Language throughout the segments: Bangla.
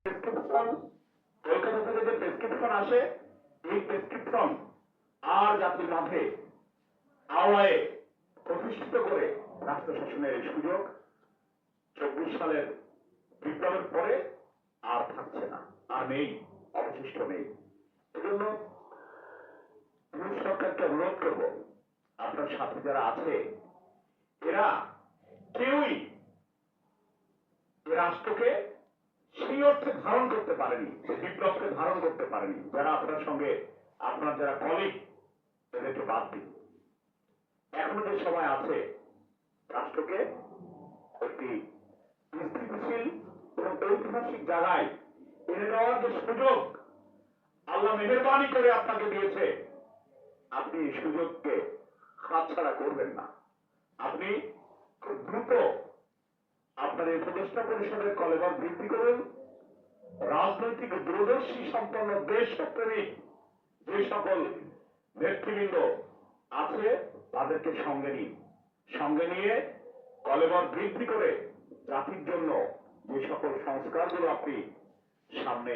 প্রেসক্রিপশন কলকাতা থেকে যে প্রেসক্রিপশন আসে, এই প্রেসক্রিপশন আর জাতির মাঝে আওয়ামে প্রতিষ্ঠিত করে রাষ্ট্র শাসনের এই সুযোগ 24 সালের বিপ্লবের পরে আর থাকছে না, আর নেই, অবশিষ্ট নেই। এজন্য সরকারকে অনুরোধ করব, আপনার সাথে যারা আছে এরা কেউই রাষ্ট্রকে সেই অর্থে ধারণ করতে পারেনি, বিপ্লবকে ধারণ করতে পারেনি। যারা আপনার সঙ্গে আপনার যারা কলিগ, এদেরকে বাদ দিন। এখনো যে সময় আছে রাষ্ট্রকে একটি স্থিতিশীল এবং ঐতিহাসিক জায়গায় এনে দেওয়ার যে সুযোগ আল্লাহ মেহেরবানি করে আপনাকে দিয়েছে, আপনি এই সুযোগকে হাতছাড়া করবেন না। আপনি খুব দ্রুত আপনার এই উপদেষ্টা পরিষদের কলেবর বৃদ্ধি করুন। রাজনৈতিক দূরদর্শী সম্পন্ন দেশপ্রেমিক যে সকল নেতৃবৃন্দ আছে তাদেরকে সঙ্গে নিয়ে কলেবর বৃদ্ধি করে জাতির জন্য যে সকল সংস্কারগুলো আপনি সামনে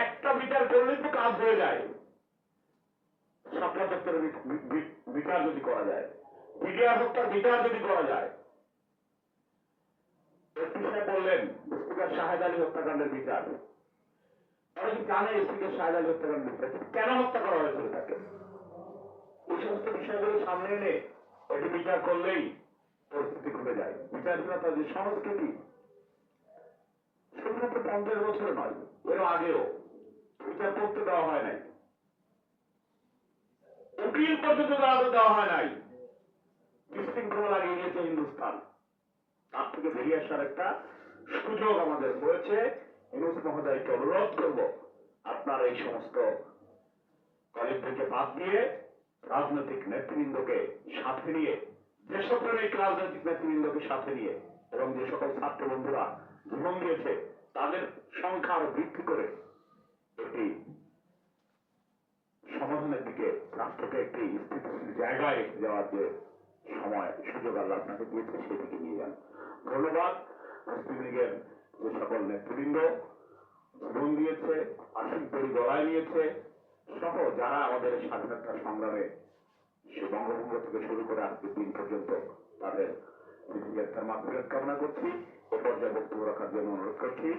একটা বিচার করলেই তো কাজ হয়ে যায়। শাপলা চত্বরের বিচার যদি করা যায়, বিডিআর হত্যার বিচার যদি করা যায়, এসপি সাহেব বললেন স্পিকার শাহেদ আলী হত্যাকাণ্ডের বিচার, অনেকে জানে স্পিকার শাহেদ আলী হত্যাকাণ্ডের বিচার কেন হত্যা করা হয়েছিল তাকে। এই সমস্ত বিষয়গুলো সামনে এনে এটি বিচার করলেই পরিস্থিতি ঘটে যায়। বিচারহীনতার যে সংস্কৃতি শুধুমাত্র 50 বছরে নয়, এর আগেও বিচার করতে দেওয়া হয় নাই, উকিল পর্যন্ত দাঁড়াতে দেওয়া হয় নাই। বিশৃঙ্খলা লাগিয়ে দিয়েছে হিন্দুস্তান। তার থেকে বেরিয়ে আসার একটা সুযোগ আমাদের হয়েছে। ইউনূস মহোদয়কে অনুরোধ করব, আপনার এই সমস্ত কলিগদেরকে বাদ দিয়ে রাজনৈতিক নেতৃবৃন্দকে সাথে নিয়ে, দেশপ্রেমিক রাজনৈতিক নেতৃবৃন্দকে সাথে নিয়ে এবং যে সকল ছাত্র বন্ধুরা জীবন দিয়েছে তাদের সংখ্যা আরো বৃদ্ধি করে একটি সমাধানের দিকে রাষ্ট্রকে একটি স্থিতিশীল জায়গায় রেখে যাওয়ার যে সময় সুযোগ আল্লাহ আপনাকে দিয়েছে সেদিকে নিয়ে যান। ধন্যবাদ। মুসলিম লীগের যে সকল নেতৃবৃন্দ জীবন দিয়েছে, আশিক তরি গলায় নিয়েছে সহ যারা আমাদের স্বাধীনতা সংগ্রামে সে বঙ্গভঙ্গ থেকে শুরু করে আজকের দিন পর্যন্ত তাদের মাগফিরাত কামনা করছি। এ পর্যায়ে বক্তব্য রাখার জন্য অনুরোধ করছি।